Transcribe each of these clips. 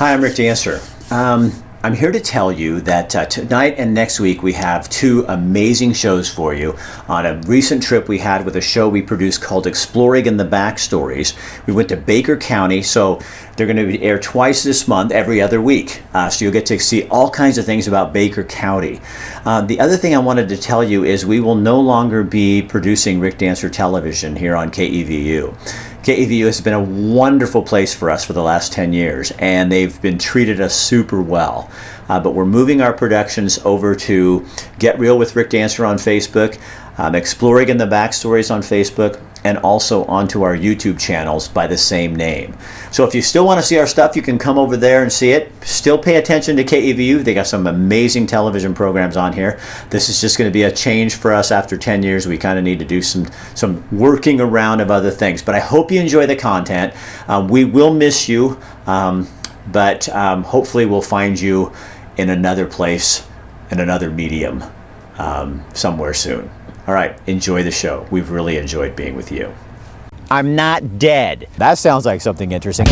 Hi, I'm Rick Dancer. I'm here to tell you that tonight and next week we have two amazing shows for you on a recent trip we had with a show we produced called ExplOregon the Backstories. We went to Baker County, so they're going to air twice this month, every other week. So you'll get to see all kinds of things about Baker County. The other thing I wanted to tell you is we will no longer be producing Rick Dancer Television here on KEVU. KEVU has been a wonderful place for us for the last 10 years, and they've been treated us super well. But we're moving our productions over to Get Real with Rick Dancer on Facebook, ExplOregon the Backstories on Facebook, and also onto our YouTube channels by the same name. So if you still want to see our stuff, you can come over there and see it. Still pay attention to KEVU. They got some amazing television programs on here. This is just going to be a change for us after 10 years. We kind of need to do some working around of other things. But I hope you enjoy the content. We will miss you, but hopefully we'll find you in another place, in another medium, somewhere soon. All right, enjoy the show. We've really enjoyed being with you. I'm not dead. That sounds like something interesting.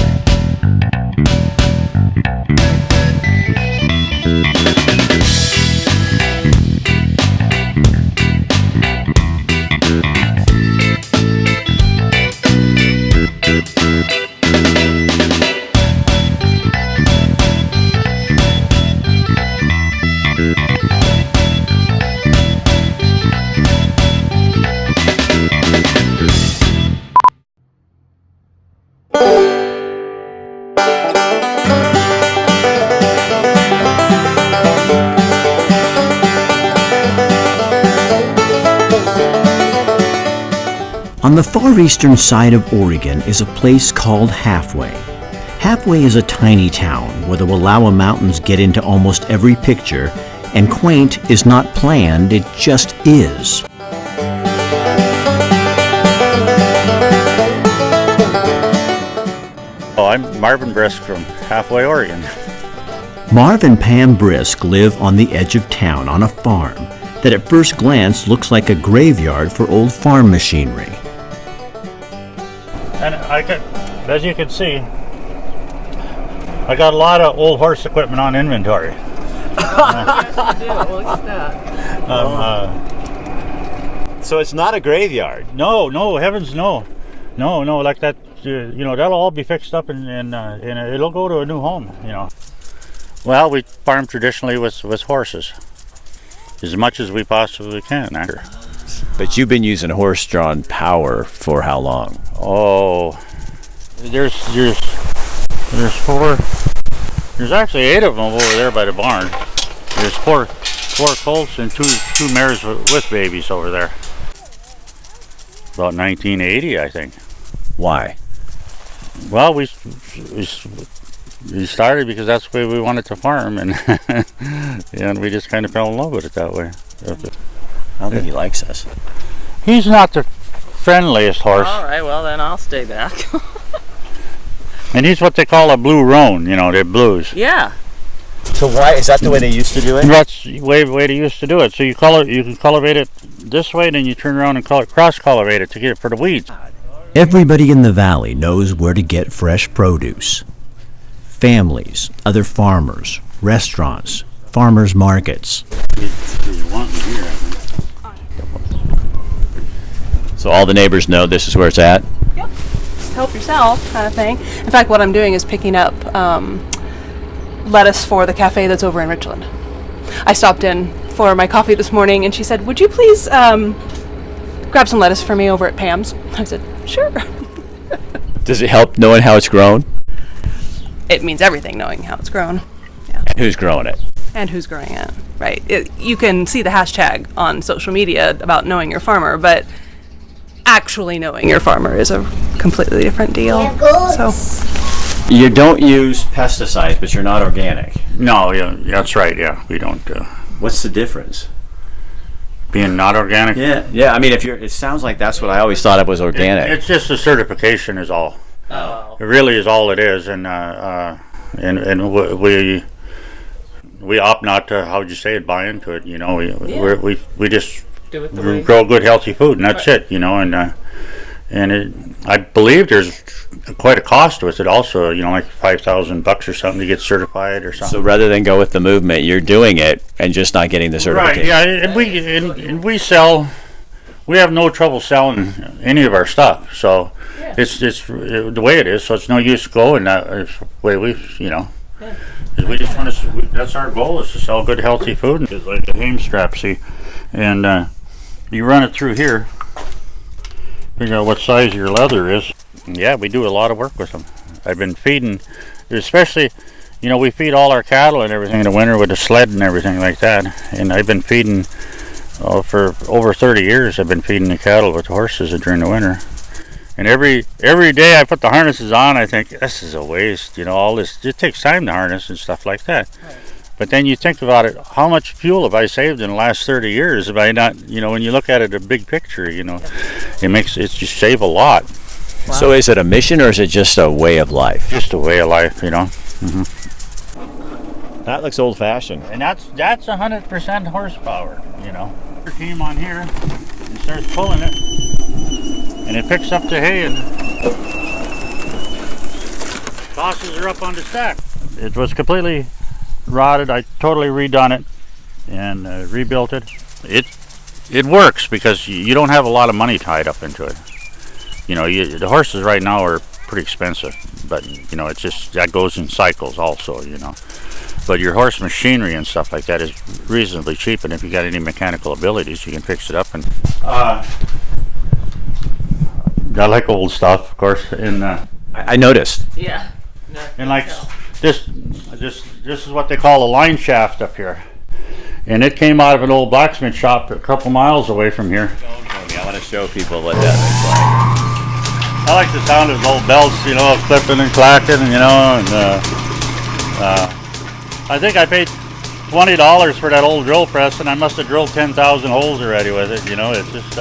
On the far eastern side of Oregon is a place called Halfway. Halfway is a tiny town where the Wallowa Mountains get into almost every picture, and quaint is not planned, it just is. I'm Marvin Brisk from Halfway, Oregon. Marv and Pam Brisk live on the edge of town on a farm that at first glance looks like a graveyard for old farm machinery. And as you can see, I got a lot of old horse equipment on inventory. Yes, you do. Look at that. So it's not a graveyard? No, heavens no. No, like that, that'll all be fixed up and it'll go to a new home, Well, we farm traditionally with horses, as much as we possibly can. But you've been using horse-drawn power for how long? Oh, there's four. There's actually 8 of them over there by the barn. There's four colts and two mares with babies over there. About 1980, I think. Why? Well, we started because that's the way we wanted to farm, and and we just kind of fell in love with it that way. I don't think he likes us. He's not the friendliest horse. All right, well then I'll stay back. And he's what they call a blue roan, they're blues. Yeah. So why is that the way they used to do it? That's the way they used to do it. So you can cultivate it this way, then you turn around and cross cultivate it to get it for the weeds. Everybody in the valley knows where to get fresh produce. Families, other farmers, restaurants, farmers markets. So all the neighbors know this is where it's at? Yep. Just help yourself kind of thing. In fact, what I'm doing is picking up lettuce for the cafe that's over in Richland. I stopped in for my coffee this morning and she said, would you please grab some lettuce for me over at Pam's? I said, sure. Does it help knowing how it's grown? It means everything knowing how it's grown. Yeah. And who's growing it? And who's growing it, right? You can see the hashtag on social media about knowing your farmer, but actually knowing your farmer is a completely different deal. So you don't use pesticides, but you're not organic. No, yeah, that's right. Yeah, we don't. What's the difference? Being not organic? Yeah. I mean, it sounds like that's what I always thought of was organic. It's just a certification, is all. Oh. It really is all it is, and we opt not to, how would you say it, buy into it. We just Do it the way. grow good healthy food, and that's it. And And I believe there's quite a cost with it also, you know, like $5,000 or something to get certified or something. So rather than go with the movement, you're doing it and just not getting the certification. Right, yeah, and we sell, we have no trouble selling any of our stuff, so it's the way it is, so it's no use going that way we, you know. We just want to, that's our goal, is to sell good healthy food. It's like a ham strap, see, and you run it through here, figure out what size your leather is. Yeah, we do a lot of work with them. I've been feeding, especially, you know, we feed all our cattle and everything in the winter with a sled and everything like that, and I've been feeding for over 30 years. I've been feeding the cattle with the horses during the winter. And every day I put the harnesses on, I think, this is a waste, you know, all this, it takes time to harness and stuff like that. Right. But then you think about it, how much fuel have I saved in the last 30 years? Have I not, you know, when you look at it, a big picture, you know, it's just save a lot. Wow. So is it a mission or is it just a way of life? Just a way of life, you know. Mm-hmm. That looks old-fashioned. And that's 100% horsepower, you know. Came on here and starts pulling it, and it picks up the hay and tosses her up on the stack. It was completely rotted. I totally redone it and rebuilt it. It works because you don't have a lot of money tied up into it. You know, the horses right now are pretty expensive, but you know, it's just that goes in cycles also, you know. But your horse machinery and stuff like that is reasonably cheap, and if you got any mechanical abilities, you can fix it up. And I like old stuff, of course. And I noticed. Yeah. And like this is what they call a line shaft up here, and it came out of an old blacksmith shop a couple miles away from here. I want to show people what that looks like. I like the sound of old belts, you know, clipping and clacking, you know, and I think I paid $20 for that old drill press, and I must have drilled 10,000 holes already with it, you know. It's just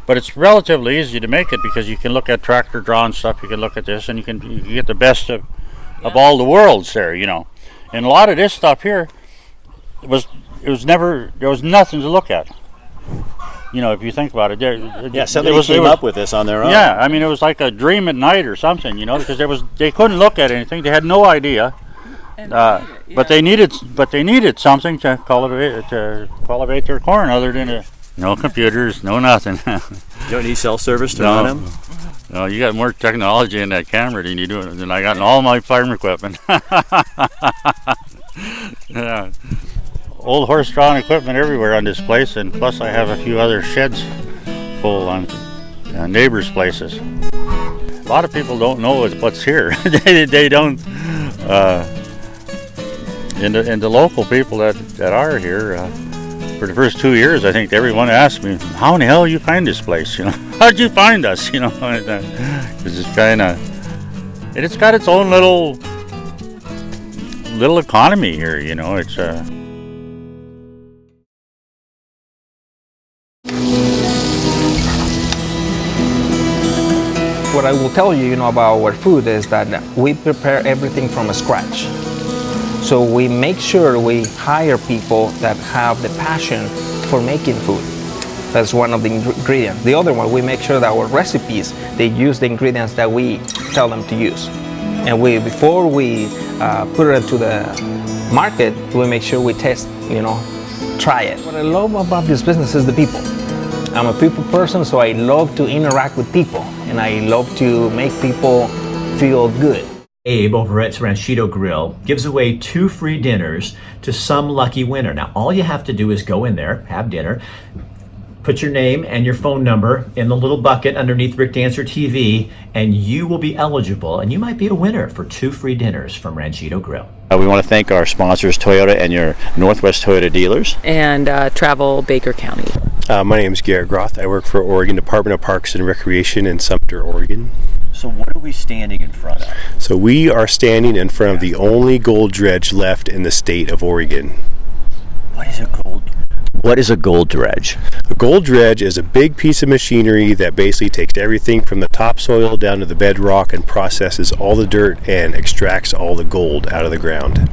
but it's relatively easy to make it because you can look at tractor drawn stuff, you can look at this, and you can get the best of all the worlds there, you know. And a lot of this stuff here there was nothing to look at. You know, if you think about it, somebody came up with this on their own. Yeah, I mean, it was like a dream at night or something, you know, because they couldn't look at anything. They had no idea, but they needed something to cultivate their corn other than no computers, no nothing. You don't need cell service to run them. No, you got more technology in that camera than I got in all my farm equipment. Yeah. Old horse-drawn equipment everywhere on this place, and plus I have a few other sheds full on neighbors' places. A lot of people don't know what's here. they don't. And the local people that are here, for the first 2 years, I think everyone asked me, "How in the hell you find this place? You know, how'd you find us? You know, because it's kind of, and it's got its own little economy here. You know, it's What I will tell you, about our food is that we prepare everything from scratch. So we make sure we hire people that have the passion for making food. That's one of the ingredients. The other one, we make sure that our recipes, they use the ingredients that we tell them to use. And before we put it into the market, we make sure we test, try it. What I love about this business is the people. I'm a people person, so I love to interact with people, and I love to make people feel good. Abe over at Ranchito Grill gives away 2 free dinners to some lucky winner. Now, all you have to do is go in there, have dinner, put your name and your phone number in the little bucket underneath Rick Dancer TV, and you will be eligible, and you might be a winner for 2 free dinners from Ranchito Grill. We want to thank our sponsors, Toyota and your Northwest Toyota dealers. And Travel Baker County. My name is Garrett Groth. I work for Oregon Department of Parks and Recreation in Sumter, Oregon. So what are we standing in front of? So we are standing in front of the only gold dredge left in the state of Oregon. What is a gold? What is a gold dredge? A gold dredge is a big piece of machinery that basically takes everything from the topsoil down to the bedrock and processes all the dirt and extracts all the gold out of the ground.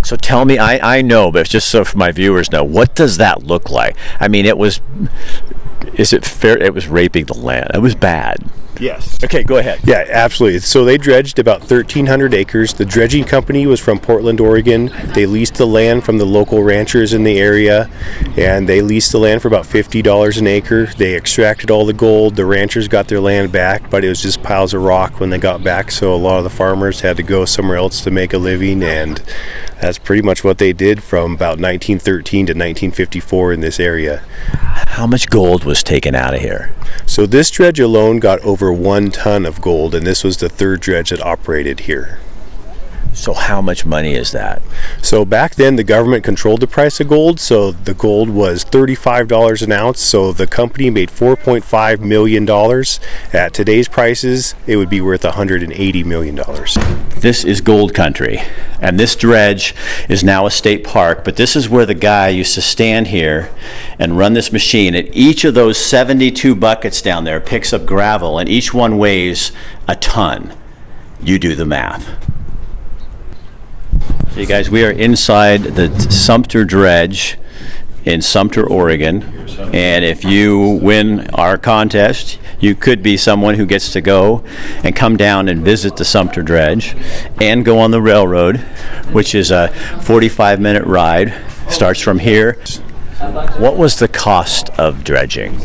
So tell me, I know, but just so for my viewers know, what does that look like? I mean, is it fair? It was raping the land. It was bad. Yes. Okay, go ahead. Yeah, absolutely. So they dredged about 1,300 acres. The dredging company was from Portland, Oregon. They leased the land from the local ranchers in the area, and they leased the land for about $50 an acre. They extracted all the gold. The ranchers got their land back, but it was just piles of rock when they got back, so a lot of the farmers had to go somewhere else to make a living, and that's pretty much what they did from about 1913 to 1954 in this area. How much gold was taken out of here? So this dredge alone got over 1 ton of gold, and this was the third dredge that operated here. So how much money is that? So back then the government controlled the price of gold, so the gold was $35 an ounce, so the company made $4.5 million. At today's prices, it would be worth $180 million. This is gold country, and this dredge is now a state park, but this is where the guy used to stand here and run this machine, and each of those 72 buckets down there picks up gravel, and each one weighs a ton. You do the math. Hey guys, we are inside the Sumter Dredge in Sumter, Oregon, and if you win our contest, you could be someone who gets to go and come down and visit the Sumter Dredge and go on the railroad, which is a 45-minute ride. Starts from here. What was the cost of dredging?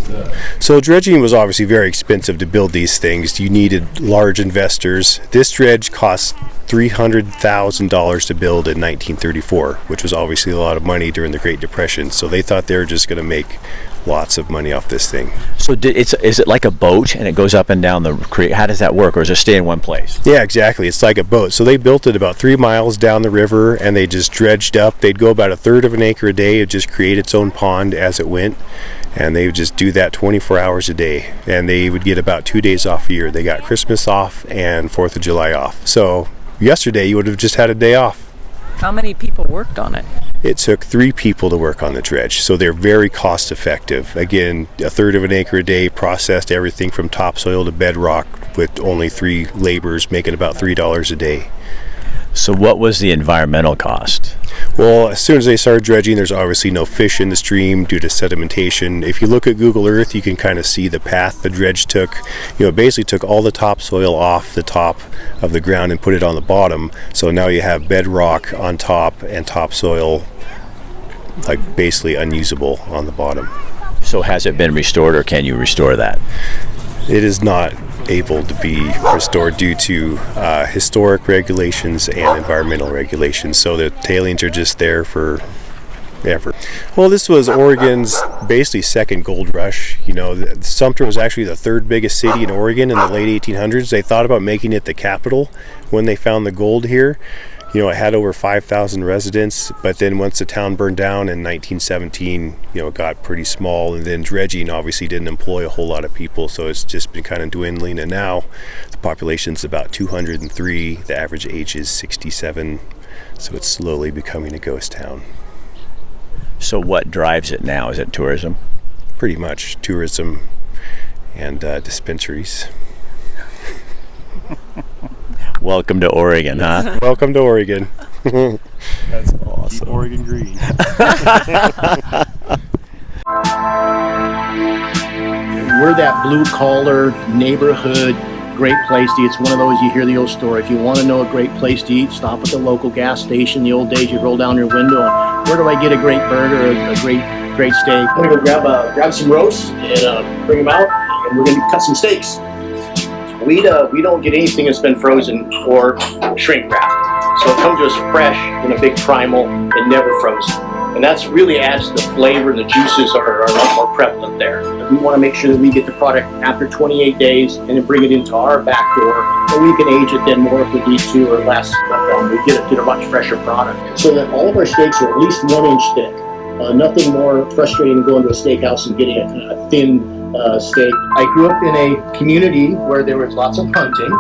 So dredging was obviously very expensive to build these things. You needed large investors. This dredge cost $300,000 to build in 1934, which was obviously a lot of money during the Great Depression. So they thought they were just going to make lots of money off this thing. So is it like a boat and it goes up and down the creek? How does that work, or does it stay in one place? Yeah, exactly. It's like a boat. So they built it about 3 miles down the river, and they just dredged up. They'd go about 1/3 of an acre a day. It just create its own pond as it went, and they would just do that 24 hours a day. And they would get about 2 days off a year. They got Christmas off and 4th of July off. So yesterday you would have just had a day off. How many people worked on it? It took 3 people to work on the dredge, so they're very cost effective. Again, 1/3 of an acre a day, processed everything from topsoil to bedrock with only 3 laborers, making about $3 a day. So what was the environmental cost? Well, as soon as they started dredging, there's obviously no fish in the stream due to sedimentation. If you look at Google Earth, you can kind of see the path the dredge took. You know, it basically took all the topsoil off the top of the ground and put it on the bottom. So now you have bedrock on top and topsoil like basically unusable on the bottom. So has it been restored, or can you restore that? It is not able to be restored due to historic regulations and environmental regulations, so the tailings are just there for ever. Well, this was Oregon's basically second gold rush. You know, Sumter was actually the 3rd biggest city in Oregon in the late 1800s. They thought about making it the capital when they found the gold here. You know, it had over 5,000 residents, but then once the town burned down in 1917, you know, it got pretty small, and then dredging obviously didn't employ a whole lot of people, so it's just been kind of dwindling, and now the population's about 203, the average age is 67, so it's slowly becoming a ghost town. So what drives it now? Is it tourism? Pretty much tourism and dispensaries. Welcome to Oregon, huh? Welcome to Oregon. That's awesome. Keep Oregon green. We're that blue-collar neighborhood, great place to eat. It's one of those, you hear the old story. If you want to know a great place to eat, stop at the local gas station. The old days, you roll down your window and, where do I get a great burger, a great steak? I'm going to go grab some roasts and bring them out, and we're going to cut some steaks. We don't get anything that's been frozen or shrink wrapped. So it comes to us fresh in a big primal and never frozen. And that's really adds to the flavor, and the juices are a lot more prevalent there. We want to make sure that we get the product after 28 days and then bring it into our back door, and we can age it then more if we need to or less. But we get a much fresher product. So that all of our steaks are at least 1 inch thick. Nothing more frustrating than going to a steakhouse and getting a kind of thin steak. I grew up in a community where there was lots of hunting,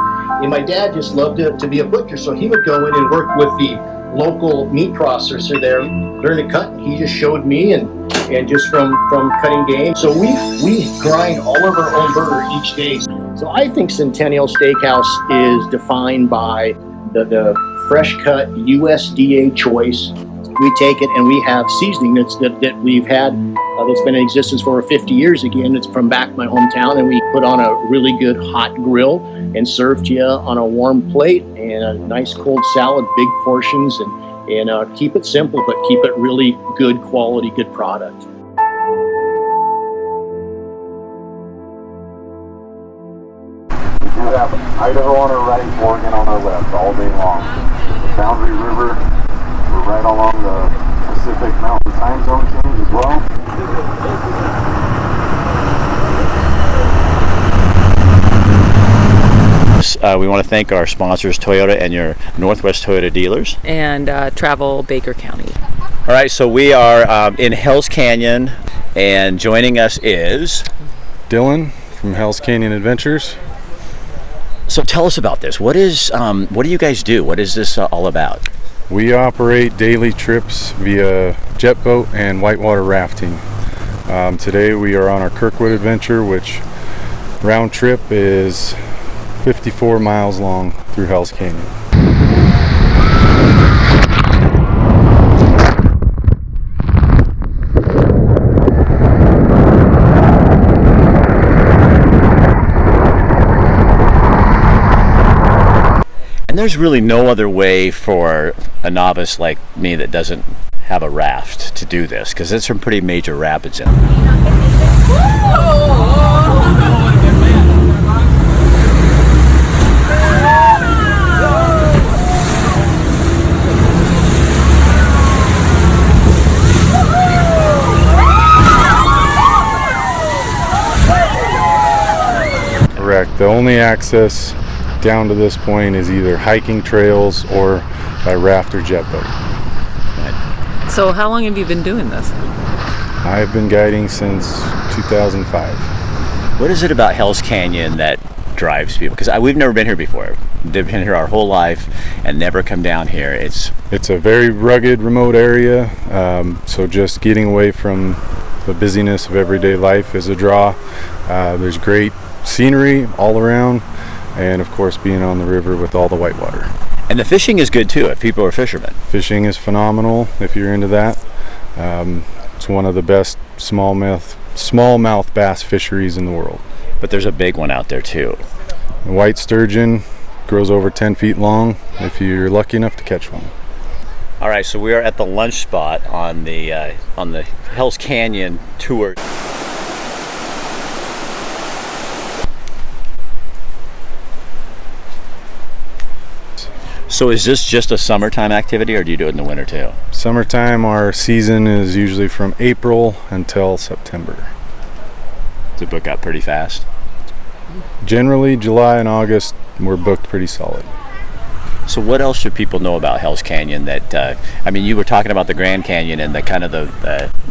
and my dad just loved to be a butcher, so he would go in and work with the local meat processor there, learned to cut, and he just showed me, and just from cutting game. So we grind all of our own burger each day. So I think Centennial Steakhouse is defined by the fresh cut USDA choice. We take it and we have seasoning that we've had that's been in existence for over 50 years. Again, it's from back my hometown, and we put on a really good hot grill and serve to you on a warm plate and a nice cold salad, big portions, and keep it simple, but keep it really good quality, good product. We do have Idaho on our right, Oregon on our left, all day long. The Boundary River, we're right along the Pacific Mountain time zone change as well. We want to thank our sponsors, Toyota and your Northwest Toyota dealers. And travel Baker County. All right, so we are in Hell's Canyon, and joining us is Dylan from Hell's Canyon Adventures. So tell us about this. What do you guys do? What is this all about? We operate daily trips via jet boat and whitewater rafting. Today we are on our Kirkwood adventure, which round trip is 54 miles long through Hell's Canyon. And there's really no other way for a novice like me that doesn't have a raft to do this, because it's some pretty major rapids in it. Correct. The only access down to this point is either hiking trails or by raft or jet boat. So how long have you been doing this? I've been guiding since 2005. What is it about Hell's Canyon that drives people? Because we've never been here before. We've been here our whole life and never come down here. It's a very rugged, remote area, so just getting away from the busyness of everyday life is a draw. There's great scenery all around, and of course being on the river with all the whitewater. And the fishing is good too, if people are fishermen. Fishing is phenomenal if you're into that. It's one of the best smallmouth bass fisheries in the world. But there's a big one out there too. The white sturgeon grows over 10 feet long if you're lucky enough to catch one. All right, so we are at the lunch spot on the Hell's Canyon tour. So is this just a summertime activity, or do you do it in the winter too? Summertime, our season is usually from April until September. Does it book out pretty fast? Generally, July and August, we're booked pretty solid. So what else should people know about Hell's Canyon? That you were talking about the Grand Canyon and the kind of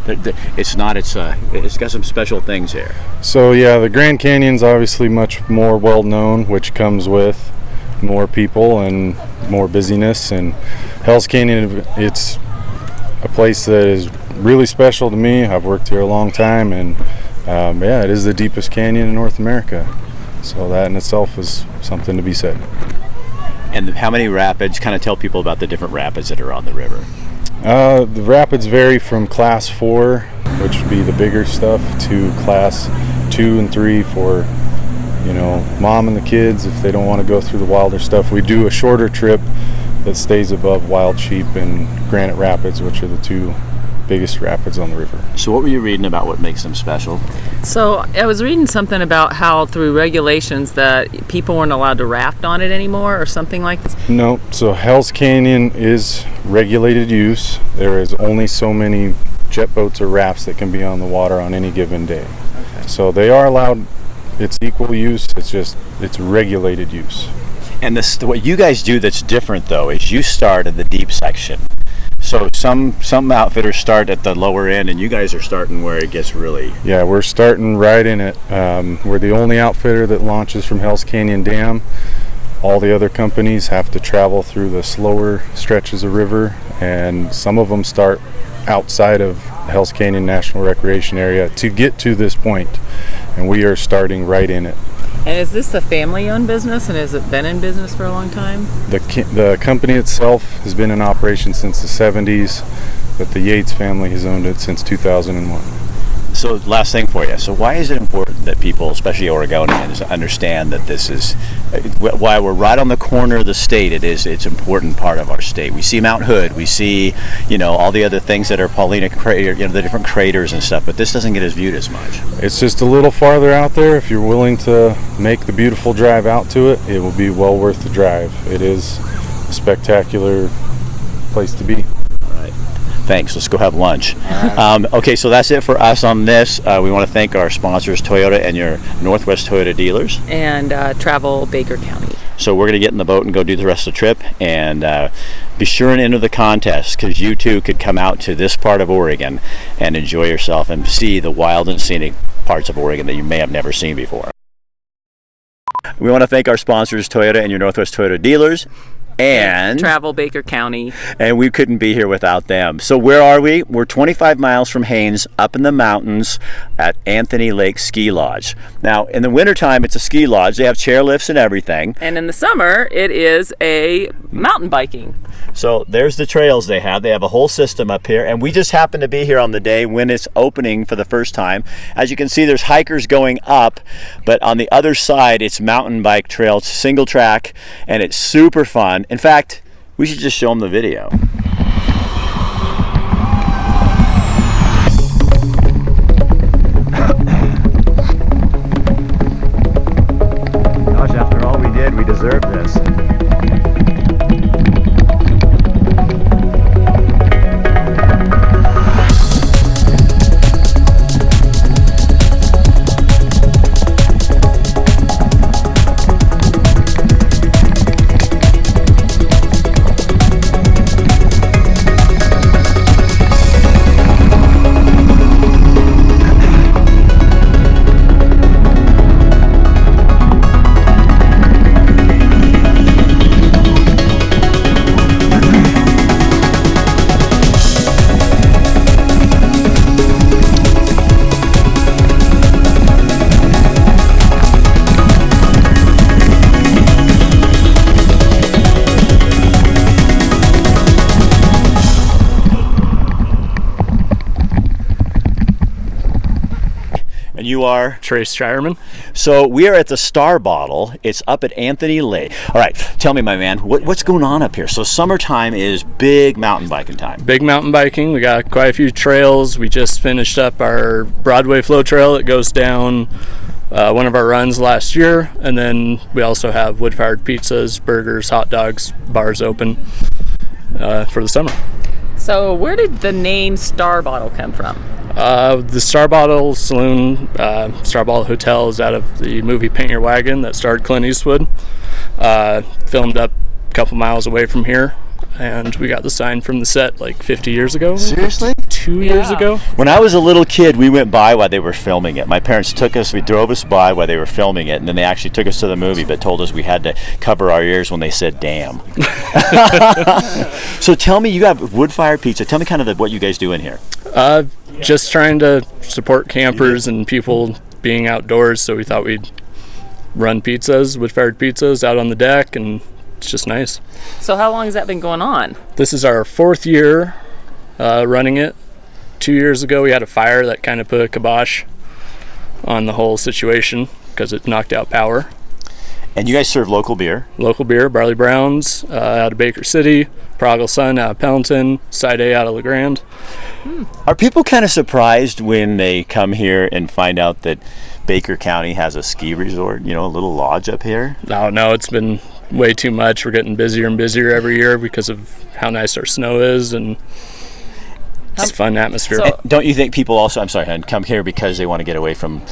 it's got some special things here. So yeah, the Grand Canyon's obviously much more well known, which comes with more people and more busyness. And Hell's Canyon, it's a place that is really special to me. I've worked here a long time, and it is the deepest canyon in North America. So that in itself is something to be said. And how many rapids? Kind of tell people about the different rapids that are on the river. The rapids vary from class 4, which would be the bigger stuff, to class 2 and 3 for, mom and the kids if they don't want to go through the wilder stuff. We do a shorter trip that stays above Wild Sheep and Granite Rapids, which are the two biggest rapids on the river. So what were you reading about what makes them special? So I was reading something about how through regulations that people weren't allowed to raft on it anymore or something like this. No, so Hell's Canyon is regulated use. There is only so many jet boats or rafts that can be on the water on any given day. Okay. So they are allowed, it's equal use, it's regulated use. And what you guys do that's different though is you start at the deep section. So some outfitters start at the lower end, and you guys are starting where it gets really... Yeah, we're starting right in it. We're the only outfitter that launches from Hell's Canyon Dam. all the other companies have to travel through the slower stretches of river, and some of them start outside of Hell's Canyon National Recreation Area to get to this point, and we are starting right in it. And is this a family-owned business, and has it been in business for a long time? The company itself has been in operation since the 70s, but the Yates family has owned it since 2001. So last thing for you. So why is it important that people, especially Oregonians, understand that this is, while we're right on the corner of the state, it's an important part of our state. We see Mount Hood, we see, all the other things that are Paulina Crater, the different craters and stuff, but this doesn't get as viewed as much. It's just a little farther out there. If you're willing to make the beautiful drive out to it, it will be well worth the drive. It is a spectacular place to be. Thanks. Let's go have lunch. Okay, so that's it for us on this. We want to thank our sponsors, Toyota and your Northwest Toyota dealers. And Travel Baker County. So we're going to get in the boat and go do the rest of the trip. And be sure and enter the contest, because you too could come out to this part of Oregon and enjoy yourself and see the wild and scenic parts of Oregon that you may have never seen before. We want to thank our sponsors, Toyota and your Northwest Toyota dealers. And Travel Baker County. And we couldn't be here without them. So where are we? We're 25 miles from Haines, up in the mountains at Anthony Lake Ski Lodge. Now, in the wintertime, it's a ski lodge. They have chairlifts and everything. And in the summer, it is a mountain biking. So there's the trails they have. They have a whole system up here, and we just happen to be here on the day when it's opening for the first time. As you can see, there's hikers going up, but on the other side, it's mountain bike trail. It's single track, and it's super fun. In fact, we should just show them the video. Gosh, after all we did, we deserve this. You are Trace Shireman. So we are at the Star Bottle. It's up at Anthony Lake. All right, tell me, my man, what's going on up here? So summertime is big mountain biking time. Big mountain biking. We got quite a few trails. We just finished up our Broadway Flow Trail that goes down one of our runs last year, and then we also have wood-fired pizzas, burgers, hot dogs, bars open for the summer. So where did the name Star Bottle come from? The Star Bottle Saloon, Star Bottle Hotel is out of the movie Paint Your Wagon that starred Clint Eastwood. Filmed up a couple miles away from here, and we got the sign from the set like 50 years ago. Seriously? 2 years ago. When I was a little kid, we went by while they were filming it. My parents drove us by while they were filming it, and then they actually took us to the movie, but told us we had to cover our ears when they said damn. So tell me, you have wood-fired pizza. Tell me kind of what you guys do in here. Just trying to support campers and people being outdoors, so we thought we'd run pizzas, wood-fired pizzas out on the deck, and it's just nice. So how long has that been going on? This is our 4th year running it. 2 years ago we had a fire that kind of put a kibosh on the whole situation because it knocked out power. And you guys serve local beer? Local beer, Barley Browns out of Baker City, Prodigal Sun out of Pendleton, Side A out of LeGrand. Are people kind of surprised when they come here and find out that Baker County has a ski resort, a little lodge up here? No, it's been way too much. We're getting busier and busier every year because of how nice our snow is, and it's a fun atmosphere. So, don't you think people also, I'm sorry, come here because they want to get away from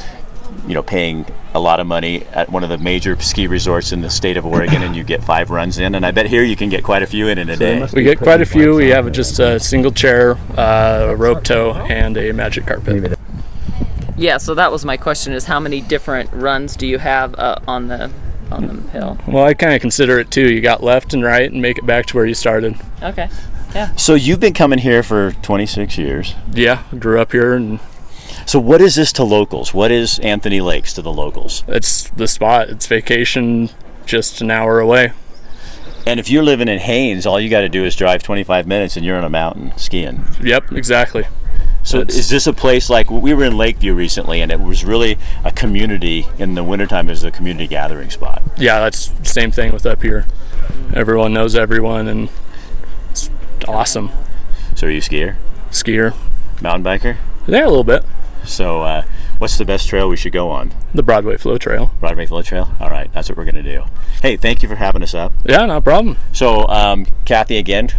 paying a lot of money at one of the major ski resorts in the state of Oregon, and you get 5 runs in, and I bet here you can get quite a few in a day. We get quite a few. We have just a single chair, a rope tow, and a magic carpet. Yeah, so that was my question, is how many different runs do you have on the on the hill. Well, I kind of consider it too. You got left and right and make it back to where you started. Okay. Yeah. So you've been coming here for 26 years. Yeah, grew up here, and So what is this to locals? What is Anthony Lakes to the locals? it's the spot. It's vacation just an hour away. And if you're living in Haines, all you got to do is drive 25 minutes and you're on a mountain skiing. Yep, exactly. So is this a place like, we were in Lakeview recently and it was really a community, in the wintertime it was a community gathering spot. Yeah, that's the same thing with up here. Everyone knows everyone, and it's awesome. So are you a skier? Skier. Mountain biker? Yeah, a little bit. So what's the best trail we should go on? The Broadway Flow Trail. Broadway Flow Trail? All right, that's what we're going to do. Hey, thank you for having us up. Yeah, no problem. So, Kathy, again,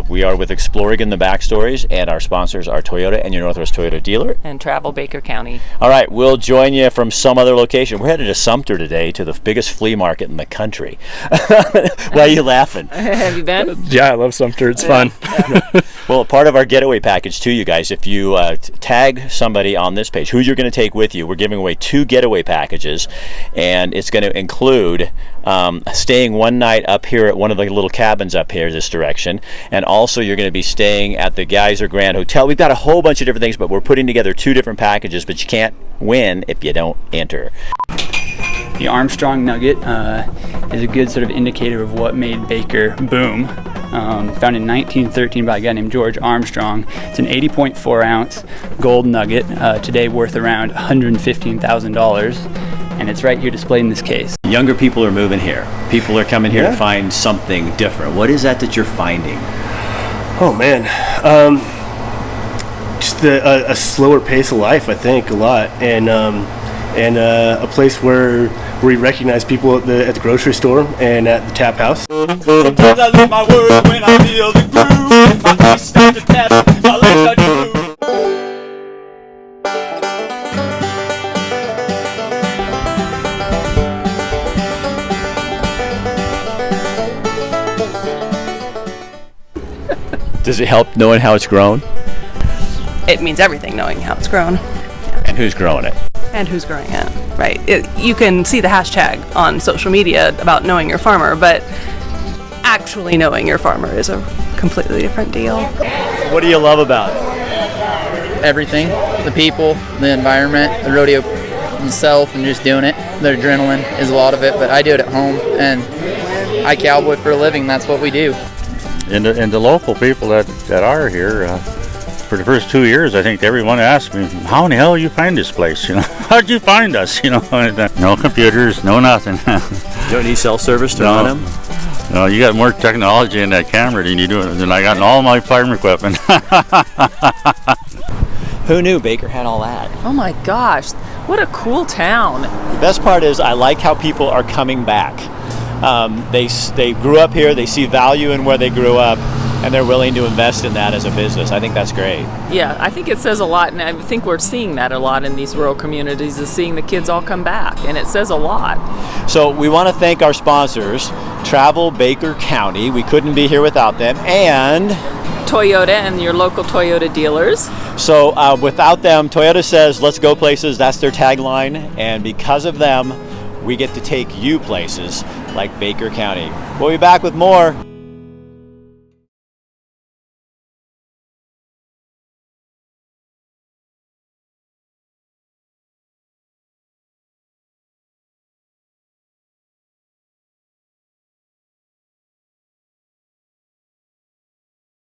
we are with ExplOregon the Backstories, and our sponsors are Toyota and your Northwest Toyota dealer. And travel Baker County. All right, we'll join you from some other location. We're headed to Sumter today, to the biggest flea market in the country. Why are you laughing? Have you been? Yeah, I love Sumter. It's fun. Well, part of our getaway package too, you guys, if you tag somebody on this page, who you're going to take with you, we're giving away 2 getaway packages, and it's going to include staying one night up here at one of the little cabins up here this direction, and also you're going to be staying at the Geyser Grand Hotel. We've got a whole bunch of different things, but we're putting together 2 different packages, but you can't win if you don't enter. The Armstrong Nugget is a good sort of indicator of what made Baker boom. Founded in 1913 by a guy named George Armstrong. It's an 80.4 ounce gold nugget, today worth around $115,000, and it's right here displayed in this case. Younger people are moving here. People are coming here to find something different. What is that you're finding? Oh man, just a slower pace of life, I think, a lot, and a place where we recognize people at the grocery store and at the tap house. Sometimes I lose my words when I feel the groove. My feet start to tap, my legs start to move. Does it help knowing how it's grown? It means everything knowing how it's grown. And who's growing it? And who's growing it, right? You can see the hashtag on social media about knowing your farmer, but actually knowing your farmer is a completely different deal. What do you love about it? Everything. The people, the environment, the rodeo itself, and just doing it. The adrenaline is a lot of it, but I do it at home, and I cowboy for a living. That's what we do. And the local people that are here, for the first 2 years, I think everyone asked me, how in the hell you find this place? You know, how'd you find us? You know, no computers, no nothing. You don't need self-service to run them? No, you got more technology in that camera than you do than I got in all my farm equipment. Who knew Baker had all that? Oh my gosh, what a cool town. The best part is I like how people are coming back. They grew up here, they see value in where they grew up, and they're willing to invest in that as a business. I think that's great. Yeah, I think it says a lot, and I think we're seeing that a lot in these rural communities, is seeing the kids all come back, and it says a lot. So we want to thank our sponsors, Travel Baker County. We couldn't be here without them, and Toyota and your local Toyota dealers. So without them, Toyota says, let's go places. That's their tagline, and because of them, we get to take you places like Baker County. We'll be back with more.